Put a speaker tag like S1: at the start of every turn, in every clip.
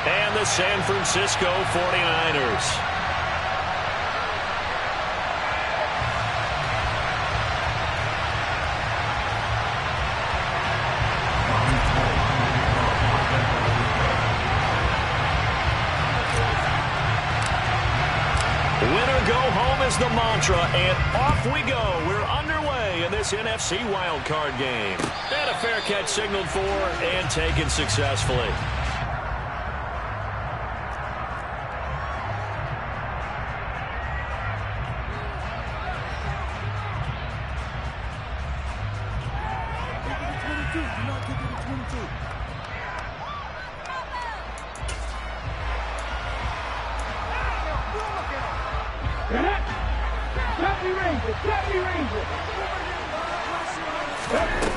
S1: And the San Francisco 49ers. Winner go home is the mantra, and off we go. We're underway in this NFC wildcard game. And a fair catch signaled for and taken successfully.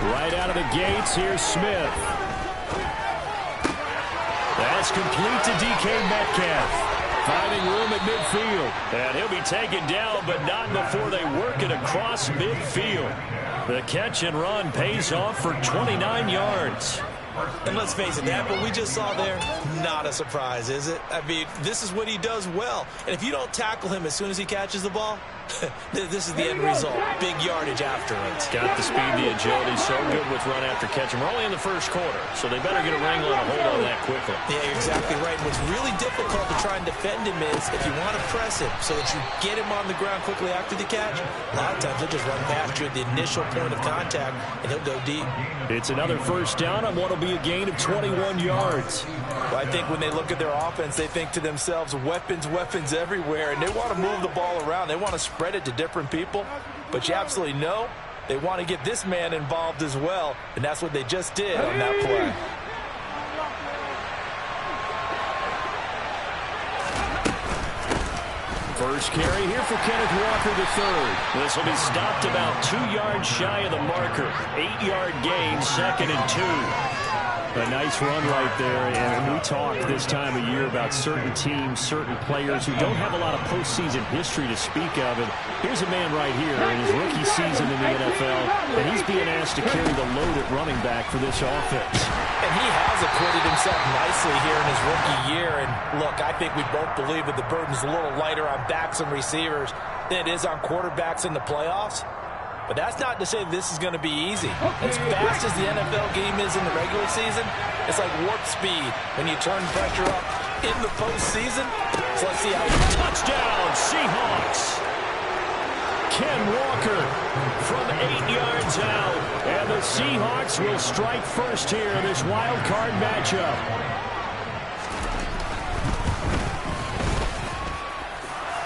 S1: Right out of the gates, here's Smith. That's complete to DK Metcalf. Finding room at midfield. And he'll be taken down, but not before they work it across midfield. The catch and run pays off for 29 yards.
S2: And let's face it, that what we just saw there, not a surprise, is it? I mean, this is what he does well. And if you don't tackle him as soon as he catches the ball, this is the end result. Big yardage afterwards.
S1: Got the speed, the agility, so good with run after catch. And we're only in the first quarter, so they better get a wrangle and a hold on that quickly.
S2: Yeah, you're exactly right. And what's really difficult to try and defend him is if you want to press him so that you get him on the ground quickly after the catch, a lot of times he'll just run past you at the initial point of contact, and he'll go deep.
S1: It's another first down on what will be a gain of 21 yards.
S2: Well, I think when they look at their offense, they think to themselves, weapons, weapons everywhere, and they want to move the ball around. They want to spread it to different people, but you absolutely know they want to get this man involved as well, and that's what they just did on that play.
S1: First carry here for Kenneth Walker III. This will be stopped about 2 yards shy of the marker. 8-yard gain, 2nd and 2. A nice run right there, and we talk this time of year about certain teams, certain players who don't have a lot of postseason history to speak of. And here's a man right here in his rookie season in the NFL, and he's being asked to carry the load at running back for this offense.
S2: And he has acquitted himself nicely here in his rookie year. And look, I think we both believe that the burden's a little lighter on backs and receivers than it is on quarterbacks in the playoffs. But that's not to say this is going to be easy. As fast as the NFL game is in the regular season, it's like warp speed when you turn pressure up in the postseason. So let's see how he...
S1: Touchdown, Seahawks! Ken Walker from 8 yards out. And the Seahawks will strike first here in this wild card matchup.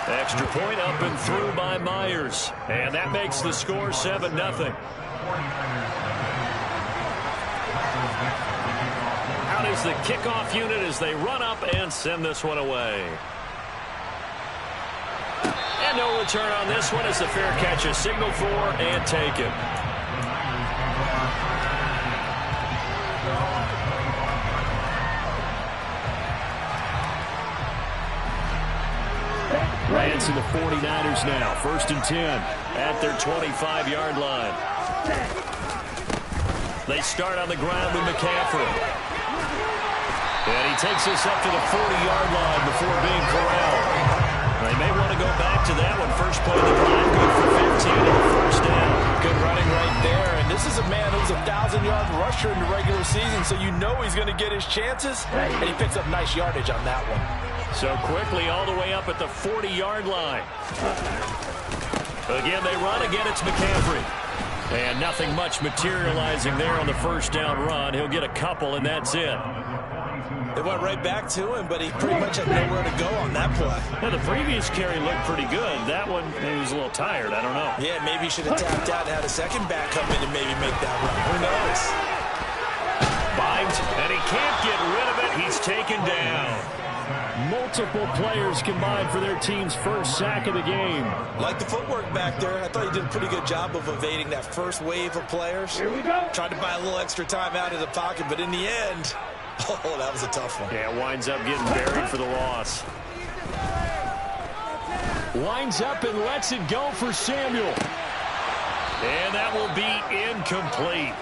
S1: Extra point up and through by Myers. And that makes the score 7-0. Out is the kickoff unit as they run up and send this one away. And no return on this one as the fair catch is signaled for and taken. Rams in the 49ers now. 1st and 10 at their 25-yard line. They start on the ground with McCaffrey. And he takes us up to the 40-yard line before being corralled. They may want to go back to that one. First play of the drive, good for 15 and a first down.
S2: Good running right there. And this is a man who's a 1,000-yard rusher in the regular season, so you know he's going to get his chances. And he picks up nice yardage on that one.
S1: So quickly all the way up at the 40-yard line. Again, they run. Again, it's McCaffrey. And nothing much materializing there on the first down run. He'll get a couple, and that's it.
S2: They went right back to him, but he pretty much had nowhere to go on that play.
S1: Well, the previous carry looked pretty good. That one, maybe he was a little tired. I don't know.
S2: Yeah, maybe he should have tapped out and had a second back come in and maybe make that run. Who knows?
S1: Binds, and he can't get rid of it. He's taken down. Multiple players combined for their team's first sack of the game.
S2: Like the footwork back there, I thought he did a pretty good job of evading that first wave of players.
S3: Here we go.
S2: Tried to buy a little extra time out of the pocket, but in the end, oh, that was a tough one.
S1: Yeah, winds up getting buried for the loss. Winds up and lets it go for Samuel. And that will be incomplete.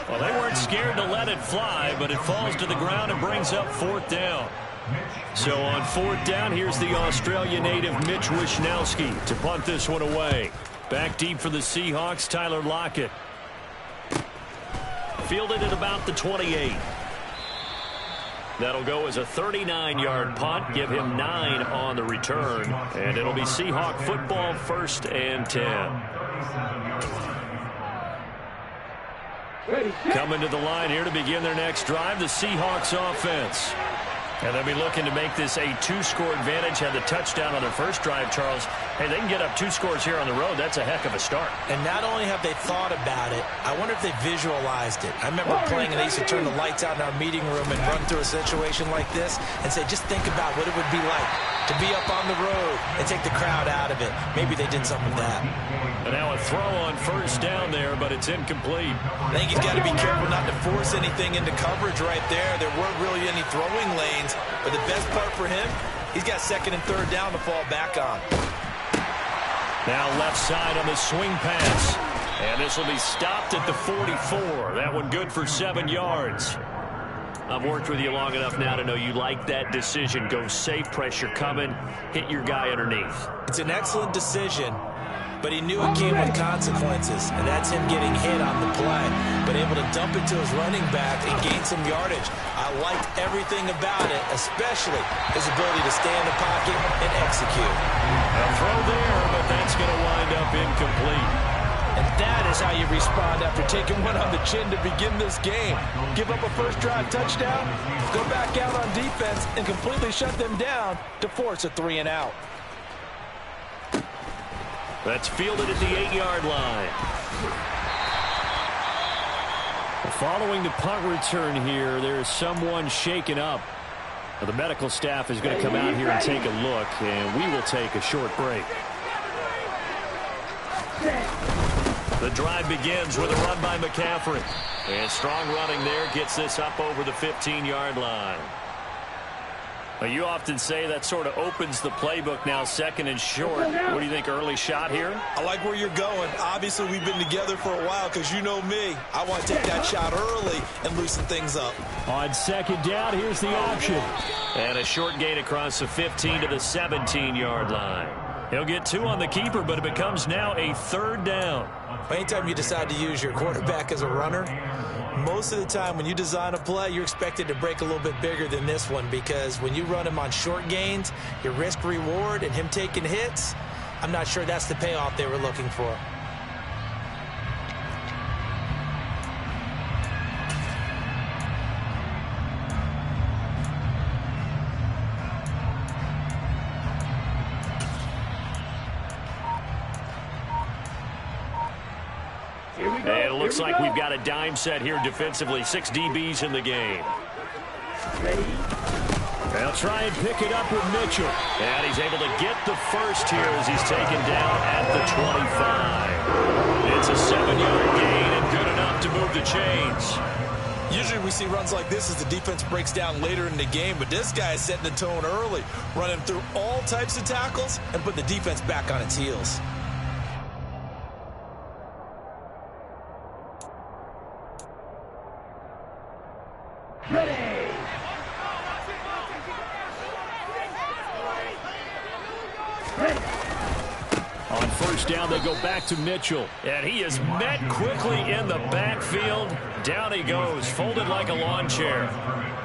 S1: Well, they weren't scared to let it fly, but it falls to the ground and brings up 4th down. So on 4th down, here's the Australia native Mitch Wishnowsky to punt this one away. Back deep for the Seahawks, Tyler Lockett. Fielded at about the 28. That'll go as a 39-yard punt, give him 9 on the return, and it'll be Seahawk football 1st and 10. Coming to the line here to begin their next drive, the Seahawks offense. And they'll be looking to make this a 2-score advantage. Had the touchdown on their first drive, Charles. Hey, they can get up 2 scores here on the road. That's a heck of a start.
S2: And not only have they thought about it, I wonder if they visualized it. I remember playing, and they used to turn the lights out in our meeting room and run through a situation like this and say, just think about what it would be like to be up on the road and take the crowd out of it. Maybe they did something with that.
S1: And now a throw on 1st down there, but it's incomplete.
S2: I think he's got to be careful not to force anything into coverage right there. There weren't really any throwing lanes, but the best part for him, he's got 2nd and 3rd down to fall back on.
S1: Now left side on the swing pass. And this will be stopped at the 44. That one good for 7 yards. I've worked with you long enough now to know you like that decision. Go safe, pressure coming, hit your guy underneath.
S2: It's an excellent decision, but he knew it came with consequences, and that's him getting hit on the play, but able to dump it to his running back and gain some yardage. I liked everything about it, especially his ability to stay in the pocket and execute.
S1: A throw there, but that's going to wind up incomplete.
S2: And that is how you respond after taking one on the chin to begin this game. Give up a first drive touchdown, go back out on defense, and completely shut them down to force a 3-and-out.
S1: That's fielded at the 8-yard line. Following the punt return here, there's someone shaken up. The medical staff is going to come out here and take a look, and we will take a short break. The drive begins with a run by McCaffrey. And strong running there gets this up over the 15-yard line. Now, you often say that sort of opens the playbook now, 2nd and short. What do you think, early shot here?
S2: I like where you're going. Obviously, we've been together for a while because you know me. I want to take that shot early and loosen things up.
S1: On 2nd down, here's the option. And a short gain across the 15 to the 17-yard line. He'll get 2 on the keeper, but it becomes now a 3rd down.
S2: Anytime you decide to use your quarterback as a runner, most of the time when you design a play, you're expected to break a little bit bigger than this one, because when you run him on short gains, your risk reward and him taking hits, I'm not sure that's the payoff they were looking for.
S1: And it looks like we've got a dime set here defensively. 6 DBs in the game. They'll try and pick it up with Mitchell. And he's able to get the first here as he's taken down at the 25. It's a 7-yard gain and good enough to move the chains.
S2: Usually we see runs like this as the defense breaks down later in the game, but this guy is setting the tone early, running through all types of tackles and putting the defense back on its heels.
S1: On 1st down, they go back to Mitchell. And he is met quickly in the backfield. Down he goes, folded like a lawn chair.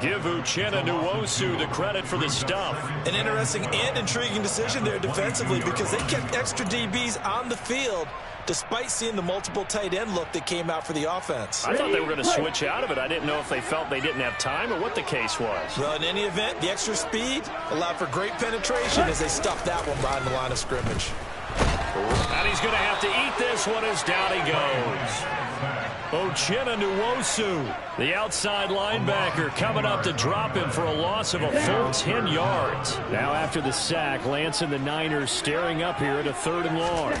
S1: Give Uchenna Nwosu the credit for the stuff.
S2: An interesting and intriguing decision there defensively, because they kept extra DBs on the field despite seeing the multiple tight end look that came out for the offense.
S1: I thought they were going to switch out of it. I didn't know if they felt they didn't have time or what the case was.
S2: Well, in any event, the extra speed allowed for great penetration as they stuffed that one behind the line of scrimmage.
S1: And he's going to have to eat this one as down he goes. Uchenna Nwosu, the outside linebacker, coming up to drop him for a loss of a full 10 yards. Now after the sack, Lance and the Niners staring up here at a 3rd and long.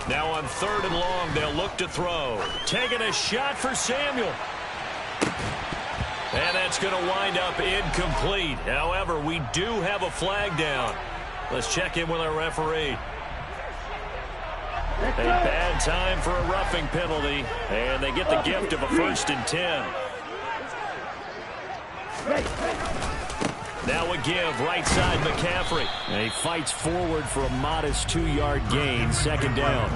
S1: Now on 3rd and long, they'll look to throw. Taking a shot for Samuel. And that's going to wind up incomplete. However, we do have a flag down. Let's check in with our referee. A bad time for a roughing penalty, and they get the gift of a 1st and 10. Now a give, right side McCaffrey. And he fights forward for a modest 2-yard gain, second down.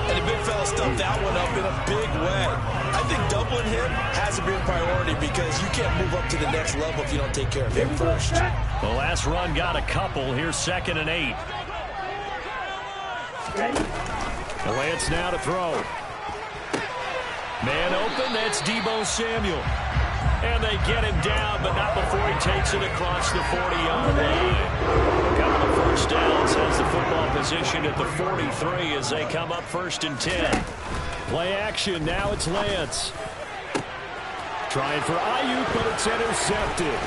S2: And the big fella stuffed that one up in a big way. I think doubling him has to be a priority because you can't move up to the next level if you don't take care of him first.
S1: The last run got a couple. Here's 2nd and 8. Lance now to throw. Man open, that's Deebo Samuel. And they get him down, but not before he takes it across the 40-yard line. A couple of first downs has the football position at the 43 as they come up 1st and 10. Play action, now it's Lance. Trying for Ayuk, but it's intercepted.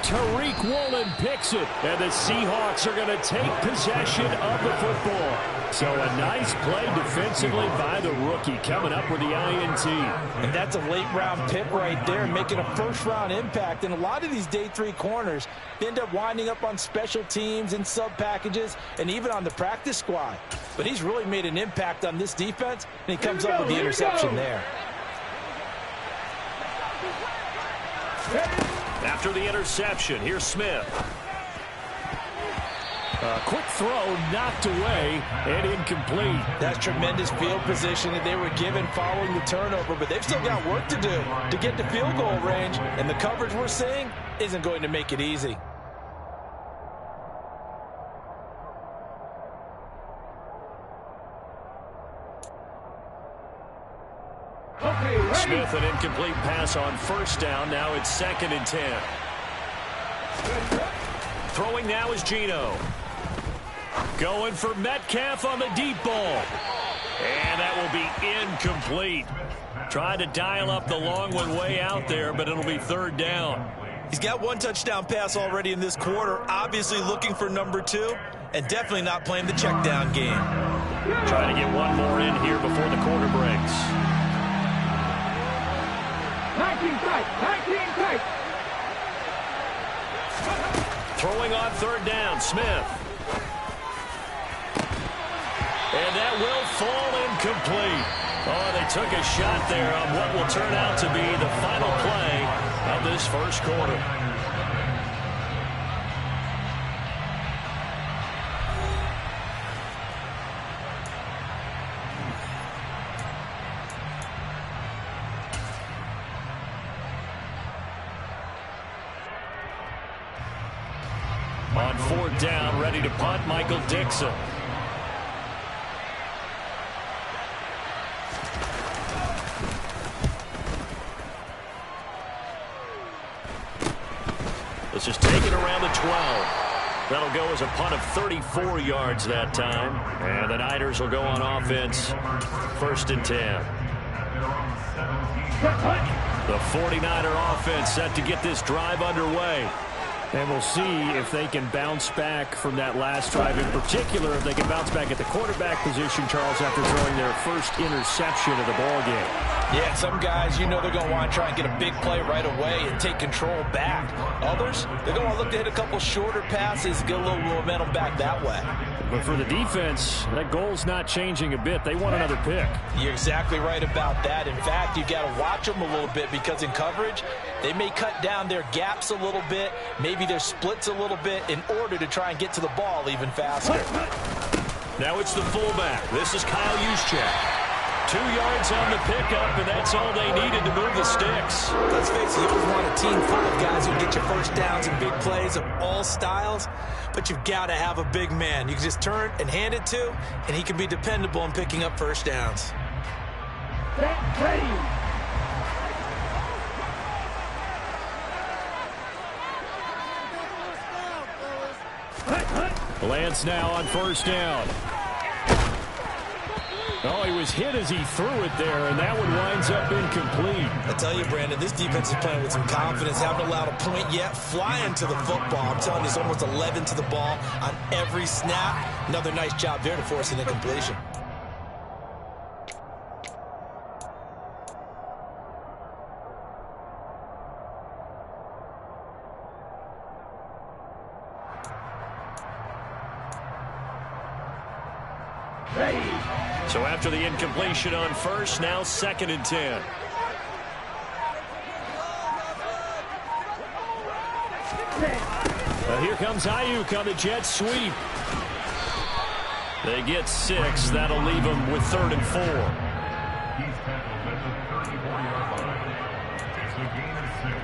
S1: Tariq Woolen picks it, and the Seahawks are going to take possession of the football. So a nice play defensively by the rookie, coming up with the INT.
S2: And that's a late-round pick right there, making a first-round impact. And a lot of these day 3 corners end up winding up on special teams and sub-packages and even on the practice squad. But he's really made an impact on this defense, and he comes up with the interception there.
S1: After the interception, here's Smith. A quick throw knocked away and incomplete.
S2: That's tremendous field position that they were given following the turnover, but they've still got work to do to get to field goal range, and the coverage we're seeing isn't going to make it easy.
S1: Smith, an incomplete pass on 1st down. Now it's 2nd and 10. Throwing now is Geno. Going for Metcalf on the deep ball. And that will be incomplete. Trying to dial up the long one way out there, but it'll be 3rd down.
S2: He's got 1 touchdown pass already in this quarter, obviously looking for number 2, and definitely not playing the check down game.
S1: Trying to get one more in here before the quarter breaks.
S3: 19 tight.
S1: Throwing on 3rd down, Smith. And that will fall incomplete. Oh, they took a shot there on what will turn out to be the final play of this 1st quarter. On 4th down, ready to punt, Michael Dixon. This is taken around the 12. That'll go as a punt of 34 yards that time. And the Niners will go on offense, 1st and 10. The 49er offense set to get this drive underway. And we'll see if they can bounce back from that last drive. In particular, if they can bounce back at the quarterback position, Charles, after throwing their first interception of the ballgame.
S2: Yeah, some guys, you know they're going to want to try and get a big play right away and take control back. Others, they're going to want to look to hit a couple shorter passes, get a little momentum back that way.
S1: But for the defense, that goal's not changing a bit. They want another pick.
S2: You're exactly right about that. In fact, you've got to watch them a little bit because in coverage, they may cut down their gaps a little bit, maybe their splits a little bit in order to try and get to the ball even faster.
S1: Now it's the fullback. This is Kyle Juszczyk. 2 yards on the pickup, and that's all they needed to move the sticks.
S2: Let's face it, you always want a team full of guys who can get your first downs and big plays of all styles, but you've got to have a big man you can just turn and hand it to, and he can be dependable in picking up first downs.
S1: Lance now on 1st down. Oh, he was hit as he threw it there, and that one winds up incomplete.
S2: I tell you, Brandon, this defense is playing with some confidence. Haven't allowed a point yet. Flying to the football. I'm telling you, it's almost 11 to the ball on every snap. Another nice job there to force an incompletion.
S1: So after the incompletion on 1st, now 2nd and 10. Here comes Ayuk on the jet sweep. They get 6. That'll leave them with 3rd and 4.
S4: He's tackled at the 34-yard line. It's a gain of 6.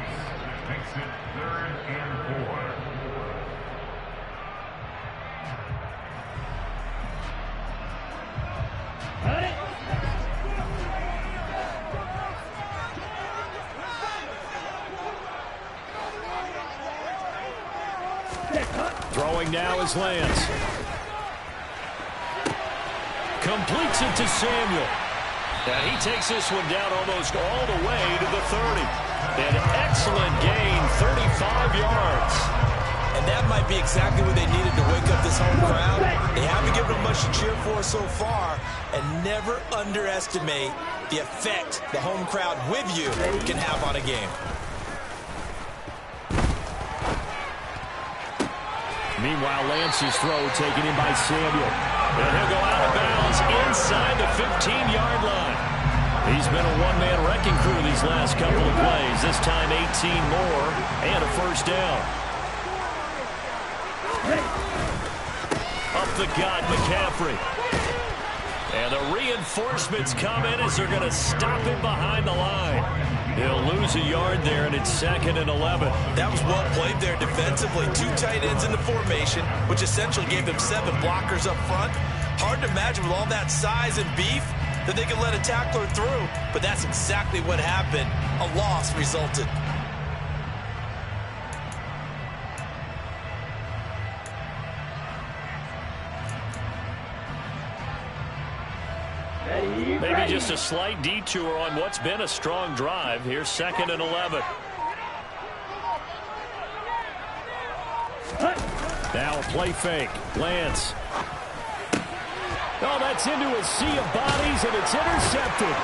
S4: Makes it 3rd and 4.
S1: Throwing now is Lance. Completes it to Samuel. And he takes this one down almost all the way to the 30. An excellent gain, 35 yards.
S2: And that might be exactly what they needed to wake up this home crowd. They haven't given them much to cheer for so far. And never underestimate the effect the home crowd with you can have on a game.
S1: Meanwhile, Lance's throw taken in by Samuel. And he'll go out of bounds inside the 15-yard line. He's been a one-man wrecking crew these last couple of plays. This time 18 more and a first down. Up the gut, McCaffrey. And the reinforcements come in as they're going to stop him behind the line. He'll lose a yard there, and it's 2nd and 11.
S2: That was well played there defensively. 2 tight ends in the formation, which essentially gave them 7 blockers up front. Hard to imagine with all that size and beef that they could let a tackler through, but that's exactly what happened. A loss resulted.
S1: Maybe just a slight detour on what's been a strong drive. Here's 2nd and 11. Now a play fake. Lance. Oh, that's into a sea of bodies, and it's intercepted.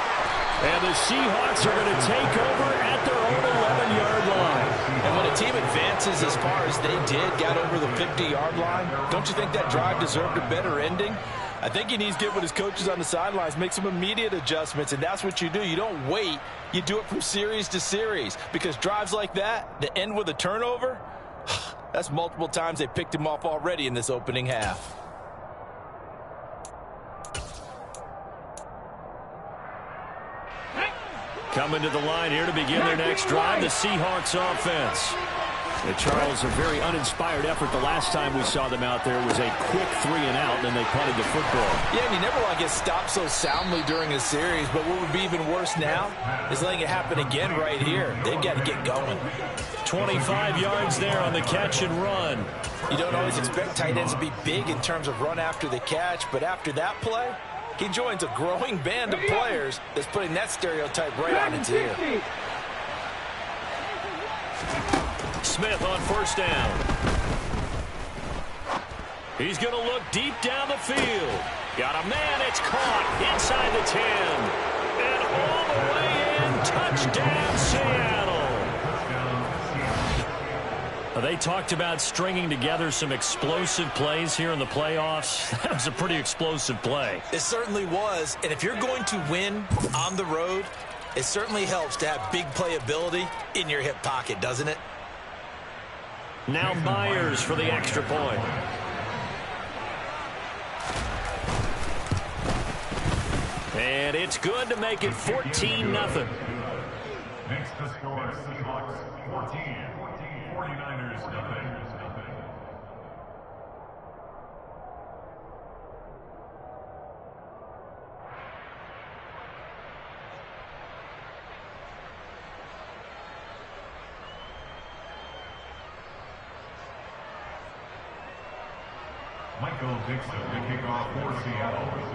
S1: And the Seahawks are going to take over at their own 11-yard line.
S2: And when a team advances as far as they did, got over the 50-yard line, don't you think that drive deserved a better ending? I think he needs to get with his coaches on the sidelines, make some immediate adjustments, and that's what you do. You don't wait. You do it from series to series, because drives like that, that end with a turnover, that's multiple times they picked him off already in this opening half.
S1: Coming to the line here to begin their next drive, the Seahawks offense. And Charles, a very uninspired effort. The last time we saw them out there was a quick 3-and-out, and then they punted the football.
S2: Yeah, and you never want to get stopped so soundly during a series, but what would be even worse now is letting it happen again right here. They've got to get going.
S1: 25 yards there on the catch and run.
S2: You don't always expect tight ends to be big in terms of run after the catch, but after that play, he joins a growing band of players that's putting that stereotype right on its ear.
S1: Smith on first down. He's going to look deep down the field. Got a man. It's caught inside the 10. And all the way in. Touchdown, Seattle. They talked about stringing together some explosive plays here in the playoffs. That was a pretty explosive play.
S2: It certainly was. And if you're going to win on the road, it certainly helps to have big playability in your hip pocket, doesn't it?
S1: Now Myers for the extra point. And it's good to make it 14-0.
S4: Next to score, Seahawks 14, 49ers nothing.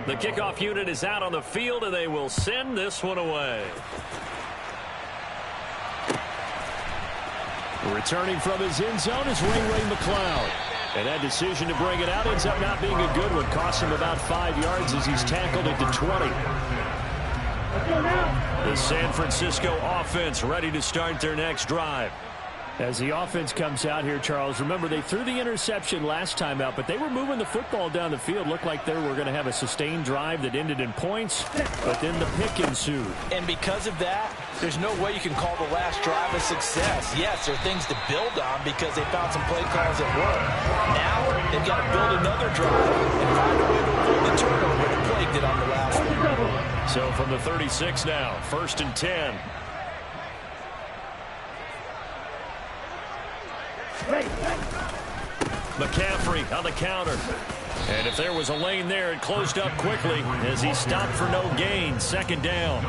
S1: The kickoff unit is out on the field, and they will send this one away. Returning from his end zone is Ray McLeod. And that decision to bring it out ends up not being a good one. Cost him about 5 yards as he's tackled at the 20. The San Francisco offense ready to start their next drive. As the offense comes out here, Charles, remember they threw the interception last time out, but they were moving the football down the field. Looked like they were going to have a sustained drive that ended in points, but then the pick ensued.
S2: And because of that, there's no way you can call the last drive a success. Yes, there are things to build on because they found some play calls that work. Now they've got to build another drive and find a way to avoid the turnover that plagued it on the last one.
S1: So from the 36 now, 1st and 10. McCaffrey on the counter. And if there was a lane there, it closed up quickly as he stopped for no gain. 2nd down.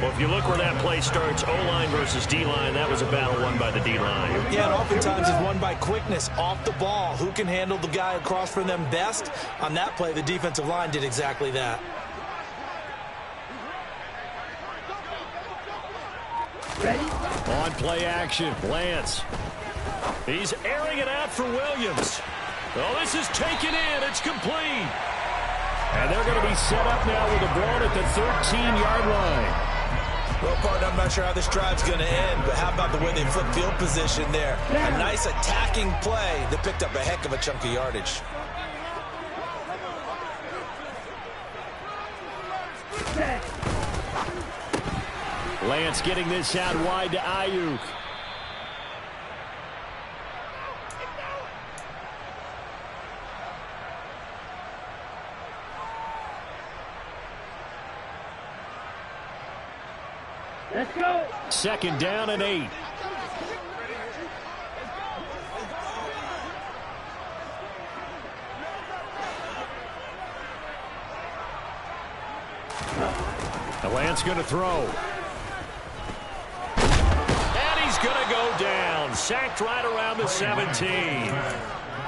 S1: Well, if you look where that play starts, O-line versus D-line, that was a battle won by the D-line.
S2: Yeah, and oftentimes it's won by quickness off the ball. Who can handle the guy across from them best? On that play, the defensive line did exactly that.
S1: On play action, Lance. He's airing it out for Williams. Oh, this is taken in. It's complete. And they're going to be set up now with the ball at the 13-yard line.
S2: Well, partner, I'm not sure how this drive's going to end, but how about the way they flip field position there? A nice attacking play that picked up a heck of a chunk of yardage.
S1: Lance getting this out wide to Ayuk.
S3: Let's go.
S1: 2nd down and 8. Lance going to throw. And he's going to go down. Sacked right around the 17.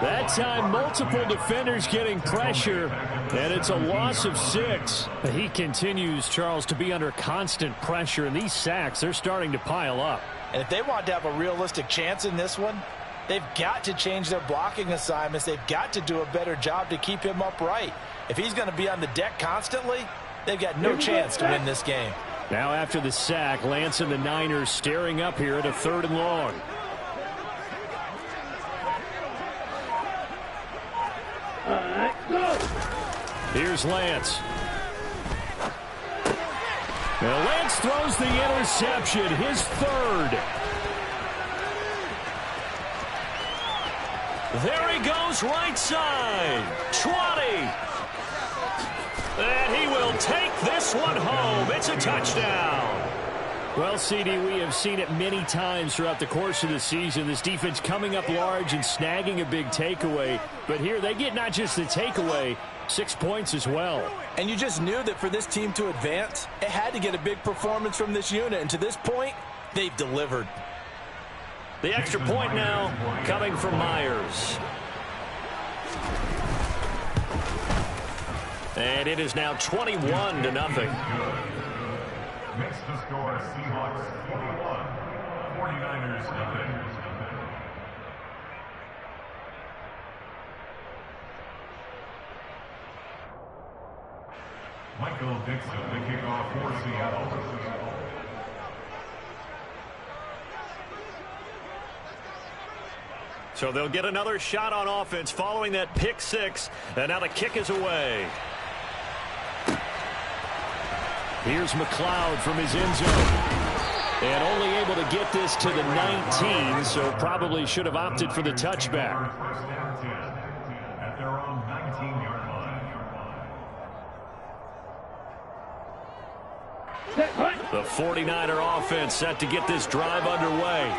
S1: That time, multiple defenders getting pressure, and it's a loss of 6. He continues, Charles, to be under constant pressure, and these sacks, they're starting to pile up.
S2: And if they want to have a realistic chance in this one, they've got to change their blocking assignments. They've got to do a better job to keep him upright. If he's going to be on the deck constantly, they've got no chance to win this game.
S1: Now after the sack, Lance and the Niners staring up here at a 3rd and long. Here's Lance. Now Lance throws the interception, his 3rd. There he goes, right side. 20. And he will take this one home. It's a touchdown. Well, CD, we have seen it many times throughout the course of the season. This defense coming up large and snagging a big takeaway. But here they get not just the takeaway, 6 points as well.
S2: And you just knew that for this team to advance, it had to get a big performance from this unit. And to this point, they've delivered.
S1: The extra point now coming from Myers. And it is now 21-0.
S4: Next to score, Seahawks 41, 49ers nothing. Michael Dixon, the kickoff for Seattle.
S1: So they'll get another shot on offense following that pick 6. And now the kick is away. Here's McLeod from his end zone. And only able to get this to the 19, so probably should have opted for the touchback.
S4: First down 10 at their own 19-yard line.
S1: The 49er offense set to get this drive underway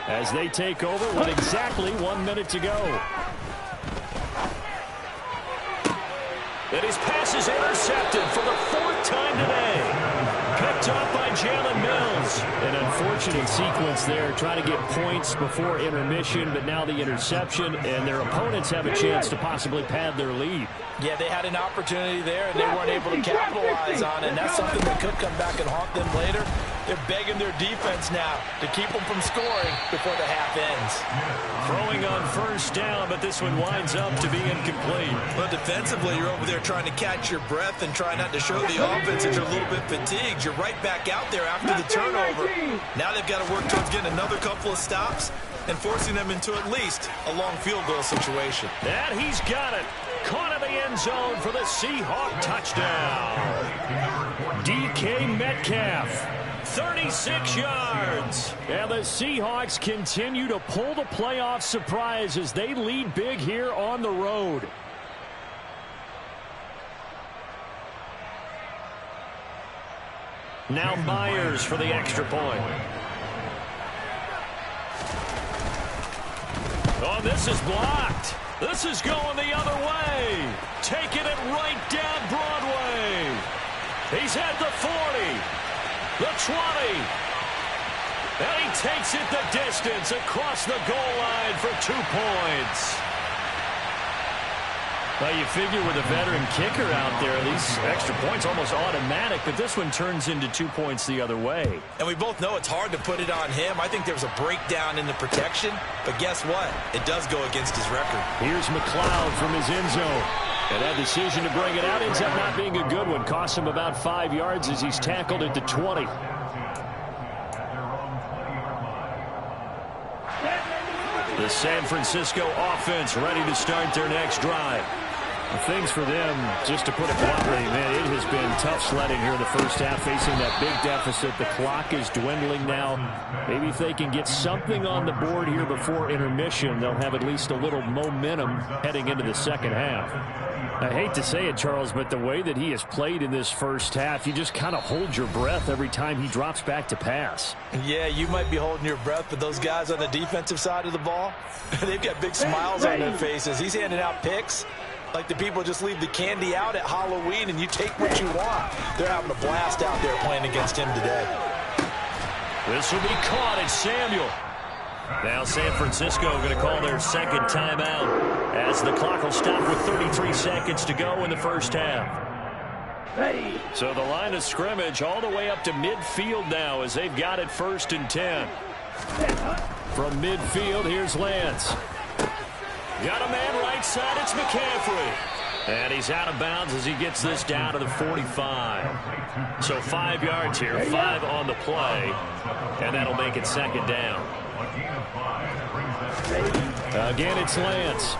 S1: as they take over with exactly 1 minute to go. And his pass is intercepted for the 4th time today. Picked up by Jalen Mills. An unfortunate sequence there, trying to get points before intermission, but now the interception, and their opponents have a chance to possibly pad their lead.
S2: Yeah, they had an opportunity there, and they weren't able to capitalize on it, and that's something that could come back and haunt them later. They're begging their defense now to keep them from scoring before the half ends.
S1: Throwing on first down, but this one winds up to be incomplete.
S5: Well, defensively, you're over there trying to catch your breath and try not to show the offense that you're a little bit fatigued. You're right back out there after the turnover. Now they've got to work towards getting another couple of stops and forcing them into at least a long field goal situation.
S1: And he's got it. Caught in the end zone for the Seahawk touchdown. DK Metcalf, 36 yards. And the Seahawks continue to pull the playoff surprise as they lead big here on the road. Now Myers for the extra point. Oh, this is blocked. This is going the other way. Taking it right down Broadway. He's at the 40, the 20. And he takes it the distance across the goal line for 2 points. Well, you figure with a veteran kicker out there, these extra points almost automatic, but this one turns into 2 points the other way.
S5: And we both know it's hard to put it on him. I think there's a breakdown in the protection, but guess what? It does go against his record.
S1: Here's McLeod from his end zone. And that decision to bring it out ends up not being a good one. Costs him about 5 yards as he's tackled at the 20. The San Francisco offense ready to start their next drive. Things for them, just to put it bluntly, man, it has been tough sledding here in the first half, facing that big deficit. The clock is dwindling now. Maybe if they can get something on the board here before intermission, they'll have at least a little momentum heading into the second half. I hate to say it, Charles, but the way that he has played in this first half, you just kind of hold your breath every time he drops back to pass.
S2: Yeah, you might be holding your breath, but those guys on the defensive side of the ball, they've got big smiles on their faces. He's handing out picks like the people just leave the candy out at Halloween and you take what you want. They're having a blast out there playing against him today.
S1: This will be caught. It's Samuel. Now San Francisco going to call their second timeout as the clock will stop with 33 seconds to go in the first half. So the line of scrimmage all the way up to midfield now as they've got it 1st and 10. From midfield, here's Lance. Got a man right side. It's McCaffrey. And he's out of bounds as he gets this down to the 45. So 5 yards here, 5 on the play. And that'll make it second down. Again, it's Lance.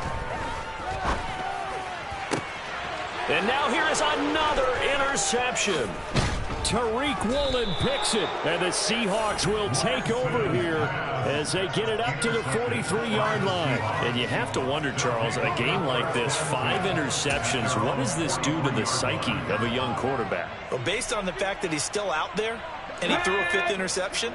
S1: And now here is another interception. Tariq Woolen picks it, and the Seahawks will take over here as they get it up to the 43-yard line. And you have to wonder, Charles, a game like this, 5 interceptions, what does this do to the psyche of a young quarterback?
S5: Well, based on the fact that he's still out there and he threw a 5th interception,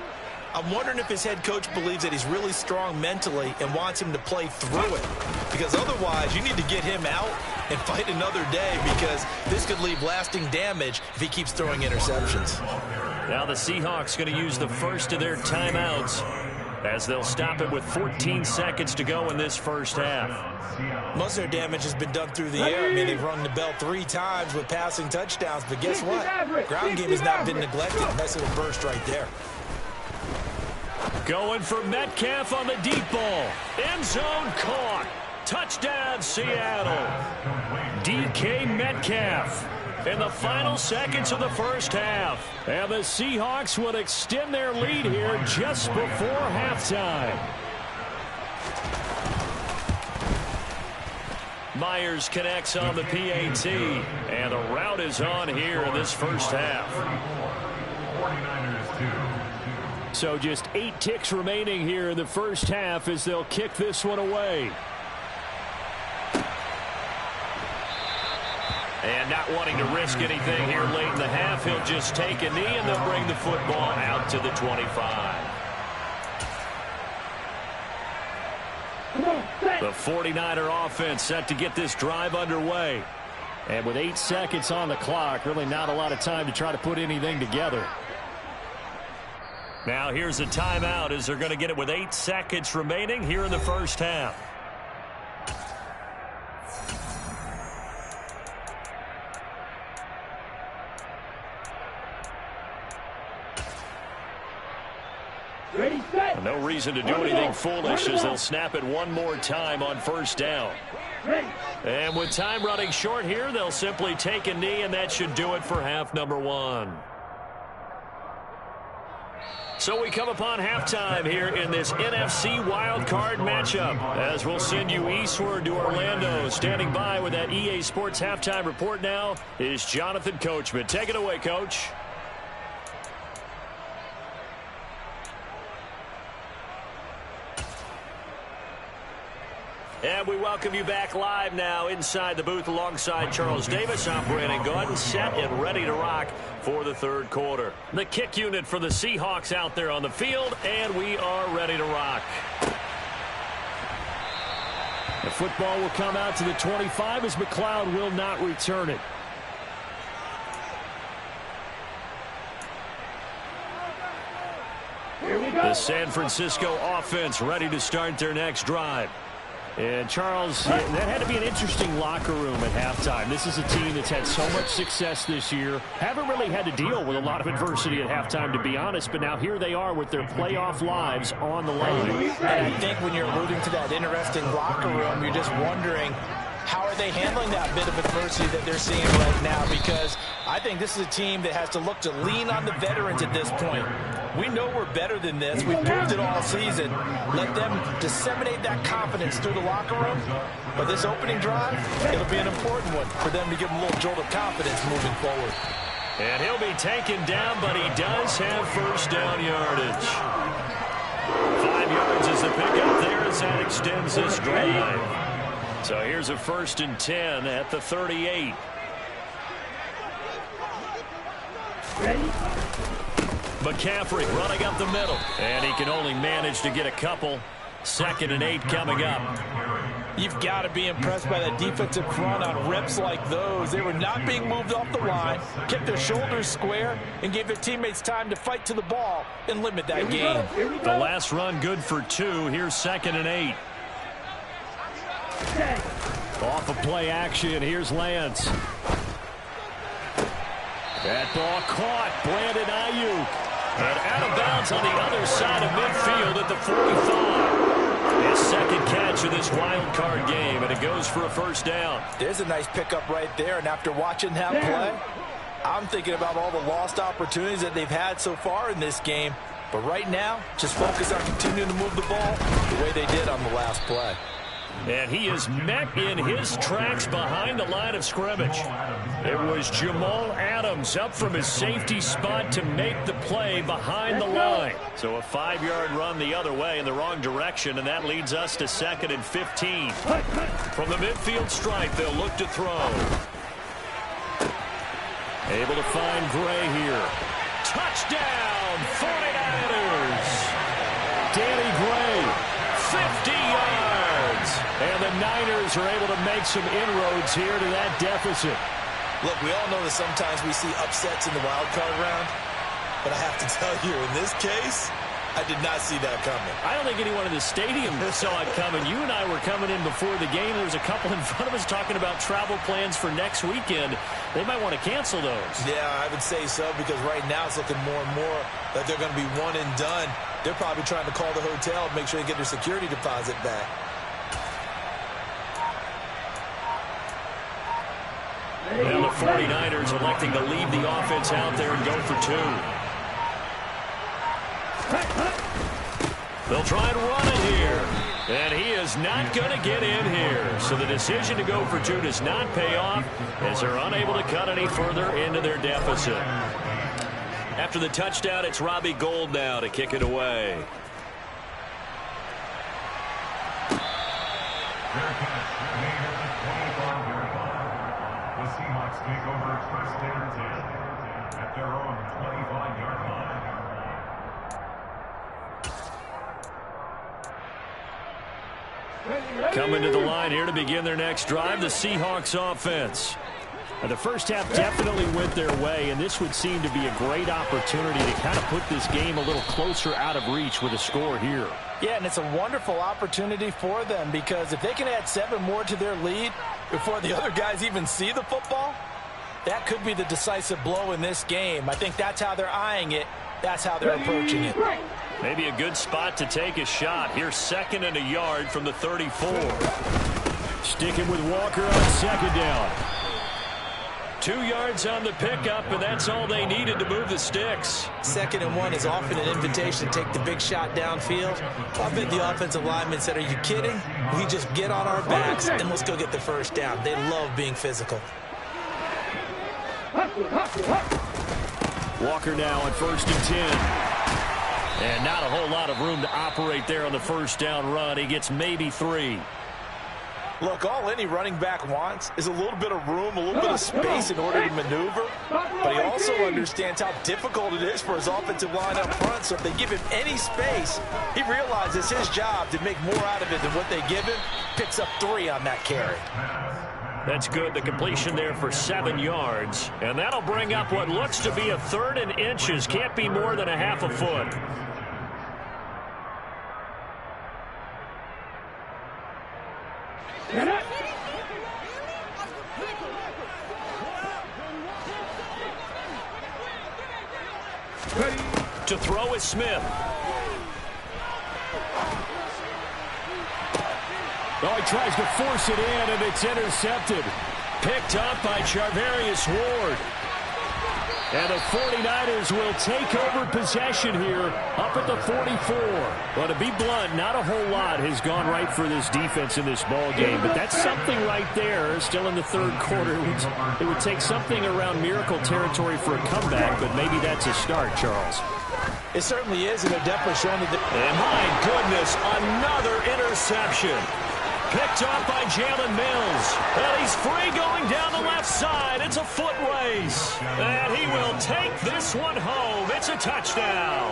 S5: I'm wondering if his head coach believes that he's really strong mentally and wants him to play through it. Because otherwise, you need to get him out and fight another day, because this could leave lasting damage if he keeps throwing interceptions.
S1: Now the Seahawks going to use the first of their timeouts as they'll stop it with 14 seconds to go in this first half.
S2: Most of their damage has been done through the air. I mean, they've rung the bell 3 times with passing touchdowns, but guess what? Ground game has not been neglected. That's a burst right there.
S1: Going for Metcalf on the deep ball. End zone caught. Touchdown, Seattle. DK Metcalf in the final seconds of the first half. And the Seahawks will extend their lead here just before halftime. Myers connects on the PAT. And the route is on here in this first half.
S4: 49ers 2.
S1: So just 8 ticks remaining here in the first half as they'll kick this one away. And not wanting to risk anything here late in the half, he'll just take a knee and they'll bring the football out to the 25. The 49er offense set to get this drive underway. And with 8 seconds on the clock, really not a lot of time to try to put anything together. Now here's a timeout as they're going to get it with 8 seconds remaining here in the first half.
S3: Ready, set.
S1: No reason to do anything foolish as they'll snap it one more time on first down. And with time running short here, they'll simply take a knee, and that should do it for half number one. So we come upon halftime here in this NFC wildcard matchup, as we'll send you eastward to Orlando. Standing by with that EA Sports halftime report now is Jonathan Coachman. Take it away, Coach. And we welcome you back live now inside the booth alongside Charles Davis. I'm Brandon Gaudin, set and ready to rock for the third quarter. The kick unit for the Seahawks out there on the field, and we are ready to rock. The football will come out to the 25 as McLeod will not return it.
S3: Here we go.
S1: The San Francisco offense ready to start their next drive. And, Charles, that had to be an interesting locker room at halftime. This is a team that's had so much success this year. Haven't really had to deal with a lot of adversity at halftime, to be honest. But now here they are with their playoff lives on the line.
S2: And I think when you're alluding to that interesting locker room, you're just wondering, how are they handling that bit of adversity that they're seeing right now? Because I think this is a team that has to look to lean on the veterans at this point. We know we're better than this. We've proved it all season. Let them disseminate that confidence through the locker room. But this opening drive, it'll be an important one for them to give them a little jolt of confidence moving forward.
S1: And he'll be taken down, but he does have first down yardage. 5 yards is the pickup there as that extends this drive. So here's a 1st and 10 at the 38.
S3: Ready.
S1: McCaffrey running up the middle, and he can only manage to get a couple. 2nd and 8 coming up.
S2: You've got to be impressed by that defensive front on reps like those. They were not being moved off the line, kept their shoulders square, and gave their teammates time to fight to the ball and limit that game.
S1: The last run good for 2. Here's 2nd and 8. Off of play action, here's Lance. That ball caught. Brandon Ayuk. And out of bounds on the other side of midfield at the 45. His second catch of this wild card game, and it goes for a first down.
S2: There's a nice pickup right there, and after watching that play, I'm thinking about all the lost opportunities that they've had so far in this game. But right now, just focus on continuing to move the ball the way they did on the last play.
S1: And he is met in his tracks behind the line of scrimmage. It was Jamal Adams up from his safety spot to make the play behind the line. So a 5-yard run the other way in the wrong direction, and that leads us to 2nd and 15. From the midfield stripe, they'll look to throw. Able to find Gray here. Touchdown, 49ers. Danny Gray, 50 yards. And the Niners are able to make some inroads here to that deficit.
S5: Look, we all know that sometimes we see upsets in the wild card round, but I have to tell you, in this case, I did not see that coming.
S1: I don't think anyone in the stadium saw it coming. You and I were coming in before the game. There was a couple in front of us talking about travel plans for next weekend. They might want to cancel those.
S5: Yeah, I would say so, because right now it's looking more and more like they're going to be one and done. They're probably trying to call the hotel and make sure they get their security deposit back.
S1: And the 49ers electing to leave the offense out there and go for 2. They'll try and run it here. And he is not going to get in here. So the decision to go for 2 does not pay off as they're unable to cut any further into their deficit. After the touchdown, it's Robbie Gould now to kick it away.
S4: The Seahawks take over 1st and 10 at their own 25-yard line.
S1: Coming to the line here to begin their next drive, the Seahawks offense. And the first half definitely went their way, and this would seem to be a great opportunity to kind of put this game a little closer out of reach with a score here.
S2: Yeah, and it's a wonderful opportunity for them, because if they can add 7 more to their lead before the other guys even see the football, that could be the decisive blow in this game. I think that's how they're eyeing it, That's how they're approaching it.
S1: Maybe a good spot to take a shot. Here's 2nd and a yard from the 34. Sticking with Walker on 2nd down. 2 yards on the pickup, and that's all they needed to move the sticks.
S5: 2nd and 1 is often an invitation to take the big shot downfield. I bet the offensive lineman said, are you kidding? We just get on our backs and let's go get the first down. They love being physical.
S1: Walker now on 1st and 10. And not a whole lot of room to operate there on the first down run. He gets maybe 3.
S2: Look, all any running back wants is a little bit of room, a little bit of space in order to maneuver. But he also understands how difficult it is for his offensive line up front. So if they give him any space, he realizes his job to make more out of it than what they give him. Picks up 3 on that carry.
S1: That's good. The completion there for 7 yards. And that'll bring up what looks to be a 3rd and inches. Can't be more than a half a foot. To throw is Smith. Oh, he tries to force it in, and it's intercepted. Picked up by Charvarius Ward. And the 49ers will take over possession here up at the 44. Well, to be blunt, not a whole lot has gone right for this defense in this ball game, but that's something right there. Still in the 3rd quarter. It would take something around miracle territory for a comeback, but maybe that's a start, Charles.
S5: It certainly is, and they're definitely showing that.
S1: And my goodness, another interception. Picked off by Jalen Mills. And he's free going down the left side. It's a foot race. And he will take this one home. It's a touchdown.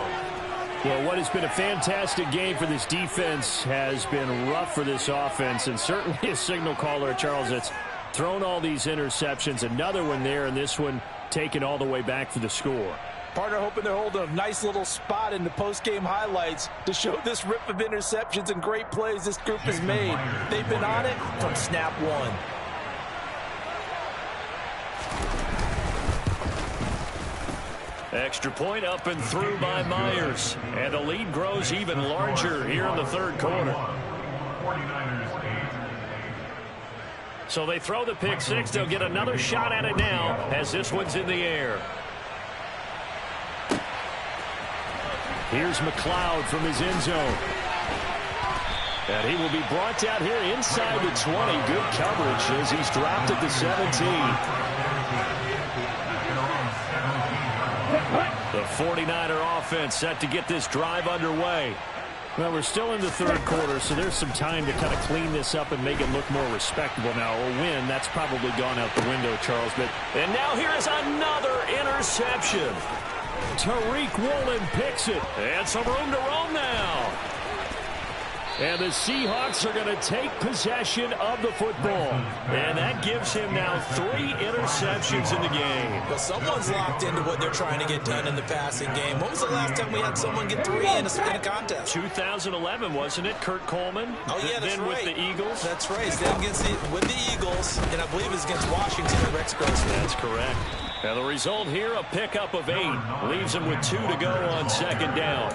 S1: Well, what has been a fantastic game for this defense has been rough for this offense. And certainly a signal caller, Charles, that's thrown all these interceptions. Another one there, and this one taken all the way back for the score.
S5: Partner hoping they're holding a nice little spot in the post-game highlights to show this rip of interceptions and great plays this group has made. They've been on it from snap 1.
S1: Extra point up and through by Myers. And the lead grows even larger here in the 3rd quarter. So they throw the pick 6. They'll get another shot at it now as this one's in the air. Here's McLeod from his end zone. And he will be brought down here inside the 20. Good coverage as he's dropped at the 17. The 49er offense set to get this drive underway. Well, we're still in the 3rd quarter, so there's some time to kind of clean this up and make it look more respectable now. A win, that's probably gone out the window, Charles. And now here is another interception. Tariq Woolen picks it. And some room to roam now. And the Seahawks are going to take possession of the football. And that gives him now 3 interceptions in the game.
S5: Well, someone's locked into what they're trying to get done in the passing game. When was the last time we had someone get 3 in a contest?
S1: 2011, wasn't it? Kurt Coleman.
S5: Oh, yeah, that's
S1: then
S5: right.
S1: With the Eagles.
S5: That's right. Then with the Eagles, and I believe it's against Washington and Rex Grossman.
S1: That's correct. And the result here, a pickup of 8. Leaves him with 2 to go on 2nd down.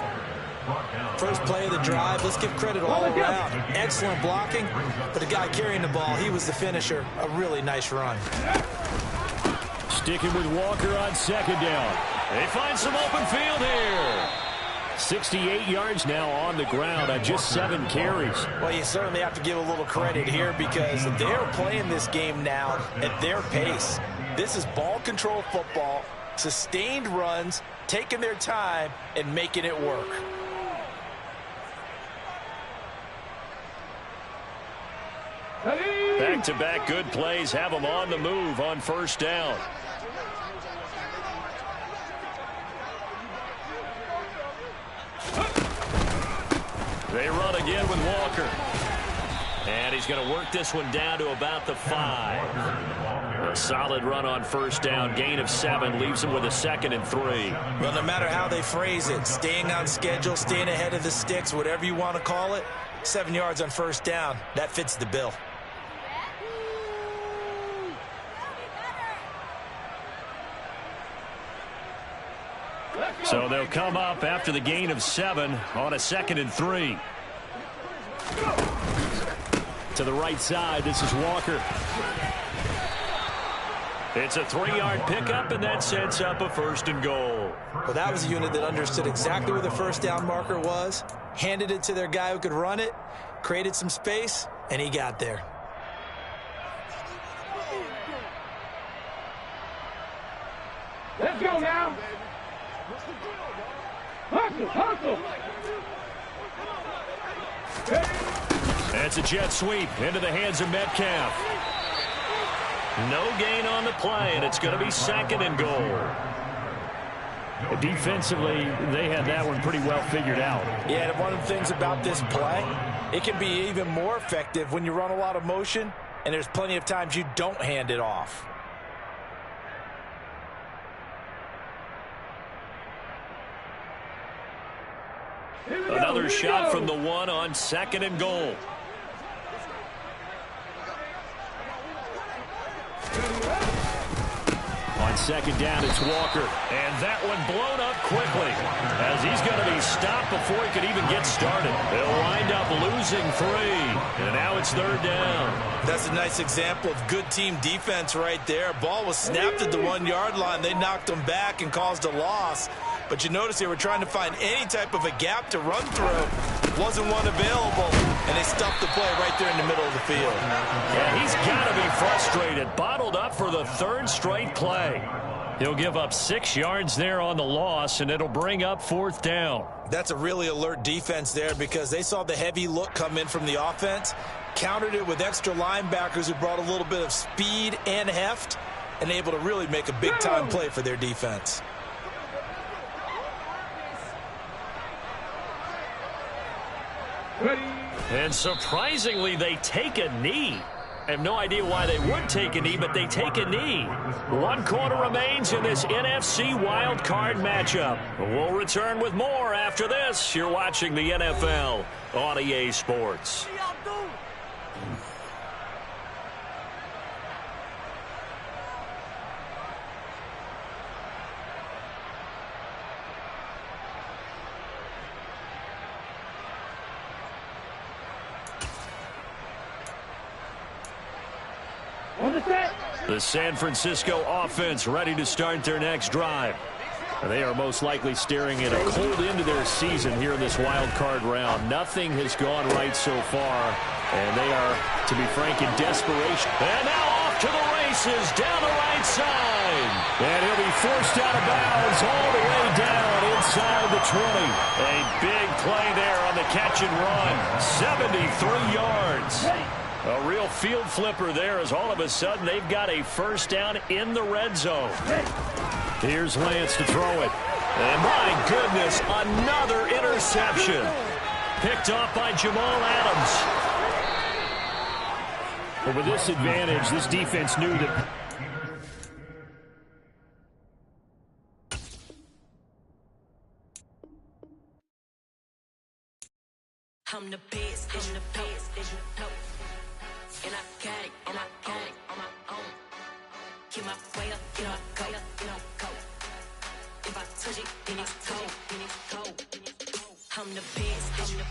S5: First play of the drive. Let's give credit all around. Excellent blocking. But the guy carrying the ball, he was the finisher. A really nice run.
S1: Sticking with Walker on 2nd down. They find some open field here. 68 yards now on the ground on just 7 carries.
S5: Well, you certainly have to give a little credit here because they're playing this game now at their pace. This is ball control football, sustained runs, taking their time, and making it work.
S1: Back-to-back good plays have them on the move on 1st down. They run again with Walker. And he's going to work this one down to about the 5. A solid run on 1st down. Gain of 7 leaves him with a 2nd and 3.
S5: Well, no matter how they phrase it, staying on schedule, staying ahead of the sticks, whatever you want to call it, 7 yards on 1st down, that fits the bill.
S1: So they'll come up after the gain of 7 on a 2nd and 3. To the right side, this is Walker. It's a 3-yard pickup, and that sets up a 1st and goal.
S5: Well, that was a unit that understood exactly where the first down marker was, handed it to their guy who could run it, created some space, and he got there.
S3: Let's go now. Hustle, hustle.
S1: That's a jet sweep into the hands of Metcalf. No gain on the play, and it's going to be 2nd and goal. Defensively, they had that one pretty well figured out.
S2: Yeah, and one of the things about this play, it can be even more effective when you run a lot of motion, and there's plenty of times you don't hand it off.
S1: Another shot from the 1 on 2nd and goal. On 2nd down, it's Walker. And that one blown up quickly as he's going to be stopped before he could even get started. They'll wind up losing 3. And now it's 3rd down.
S5: That's a nice example of good team defense right there. Ball was snapped at the 1-yard line. They knocked them back and caused a loss. But you notice they were trying to find any type of a gap to run through. Wasn't one available, and they stuffed the play right there in the middle of the field.
S1: Yeah, he's got to be frustrated. Bottled up for the 3rd straight play. He'll give up 6 yards there on the loss, and it'll bring up 4th down.
S5: That's a really alert defense there because they saw the heavy look come in from the offense, countered it with extra linebackers who brought a little bit of speed and heft, and able to really make a big-time play for their defense.
S1: And surprisingly, they take a knee. I have no idea why they would take a knee, but they take a knee. 1 quarter remains in this NFC wildcard matchup. We'll return with more after this. You're watching the NFL on EA Sports. The San Francisco offense ready to start their next drive. They are most likely staring at a cold end to their season here in this wild card round. Nothing has gone right so far, and they are, to be frank, in desperation. And now off to the races down the right side. And he'll be forced out of bounds all the way down inside the 20. A big play there on the catch and run. 73 yards. A real field flipper there as all of a sudden they've got a 1st down in the red zone. Here's Lance to throw it. And my goodness, another interception. Picked off by Jamal Adams. But with this advantage, this defense knew that.
S6: I'm the best, I'm the best, as you know. And I got it, and I got it on my own. Keep my way up, you know I go, you know go. If I touch it, then it's cold, then it's cold. I'm the best, as you know.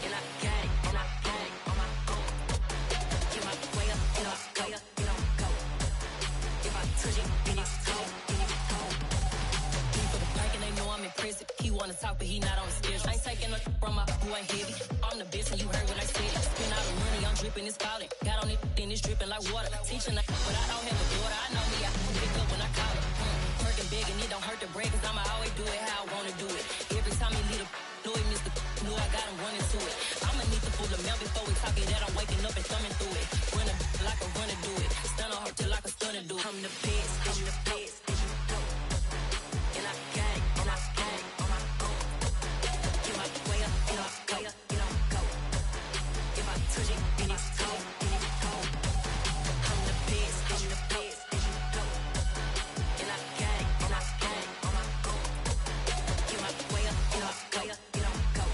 S6: And I got it, and I got it on my own. Keep my way up, you know I go, you know go. If I touch it, then it's cold, then it's cold. He for the bike and they know I'm impressive. He wanna talk, but he not on the schedule. I ain't taking no from my who ain't heavy. I'm the best and you heard what I said. Spend all the money, I'm dripping, it's falling. Got on it, then it's dripping like water. Teaching like, but I don't have a daughter. I know me, I can pick up when I call her. Working big and it don't hurt to break, cause I'ma always do it how I wanna do it. Every time he lead a know he missed the knew I got him running to it. I'ma need to pull the mail before we talk it that I'm waking up and thumbing through it. Run a like a runner do it. Stun on her till like a stunner do it. I'm the best, I'm the best, as you know. And I got it, and I got it on my own. Get my way up, you know I go, you know go. If I touch it, then it's cold, then it's cold. I'm the best, I'm the best, as you know. And I got it, and I got it on my own. Get my way up, you know I go, you know go.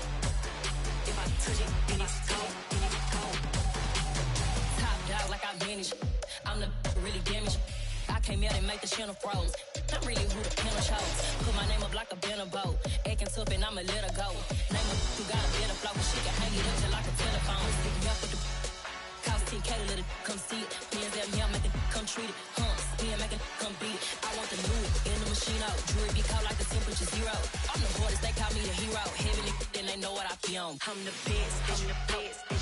S6: If I touch it, then it's cold, then it's cold. Top dog like I manage. I'm the really damaged. I came out and make the channel froze. I'm really who the pen chose. Put my name up like a banner boat. Acting tough and I'ma let her go. Name her who got a better flow. She can hang it up just like a telephone. Stick me up with the cause TK to let it come see it. Hands at me, I'm making come treat it. Humps, me and making come beat it. I want the new in the machine out. Jewelry be cold like the temperature 0. I'm the hardest, they call me the hero. Heavy then they know what I be on. I'm the best, I'm the best.